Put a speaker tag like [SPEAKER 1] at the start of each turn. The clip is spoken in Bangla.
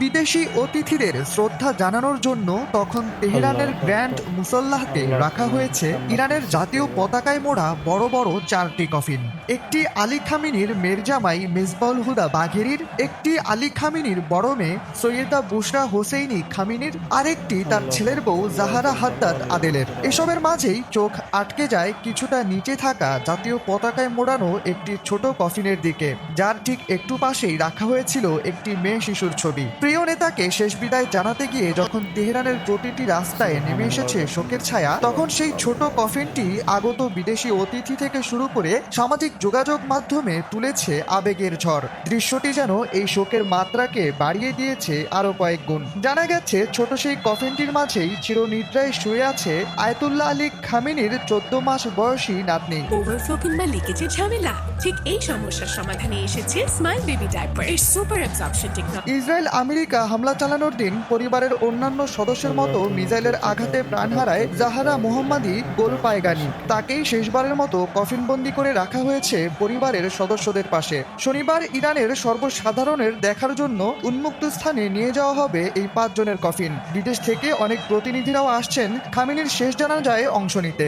[SPEAKER 1] বিদেশি অতিথিদের শ্রদ্ধা জানানোর জন্য তখন তেহরানের গ্র্যান্ড মুসল্লাহতে রাখা হয়েছে ইরানের জাতীয় পতাকায় মোড়া বড় বড় 4টি কফিন। একটি আলী খামিনির মেরজামাই মেজবাউল হুদা বাঘেরির, একটি আলী খামিনির বড় মেয়ে সৈয়দা বুশরা হোসেইনি খামিনির, আরেকটি তার ছেলের বউ জাহারা হাদ্দাদ আদেলের। এসবের মাঝেই চোখ আটকে যায় কিছুটা নিচে থাকা জাতীয় পতাকায় মোড়ানো একটি ছোট কফিনের দিকে, যার ঠিক একটু পাশেই রাখা হয়েছিল একটি মেয়ে শিশুর ছবি। প্রিয় নেতাকে শেষ বিদায় জানাতে গিয়ে যখন তেহরানের প্রতিটি রাস্তায় নেমে এসেছে শোকের ছায়া, তখন সেই ছোট কফিনটি আগত বিদেশি অতিথি থেকে শুরু করে সামাজিক যোগাযোগ মাধ্যমে তুলেছে আবেগের ঝড়। দৃশ্যটি যেন এই শোকের মাত্রাকে বাড়িয়ে দিয়েছে আরো কয়েক গুণ। জানা গেছে ছোট সেই কফিনটির মাঝেই চিরনিদ্রায় শুয়ে আছে আয়াতুল্লাহ আলী খামেনির 14 মাস বয়সী নাতনি।
[SPEAKER 2] ওভারফ্লো কিংবা লিকেজের ঝামেলা? ঠিক এই সমস্যার সমাধানে এসেছে স্মাইল বেবি ডাইপার এর super absorption technology.
[SPEAKER 1] Israel America হামলা চালানোর দিন পরিবারের অন্যান্য সদস্যের মতো মিসাইলের আঘাতে প্রাণ হারায় জাহারা মোহাম্মদী গোলপায়গানি। তাকেই শেষবারের মতো কফিনবন্দি করে রাখা হয়েছে পরিবারের সদস্যদের পাশে। শনিবার ইরানের সর্বসাধারণের দেখার জন্য উন্মুক্ত স্থানে নিয়ে যাওয়া হবে এই 5 জনের কফিন। বিদেশ থেকে অনেক প্রতিনিধিরাও আসছেন খামেনির শেষ জানাজায় অংশ নিতে।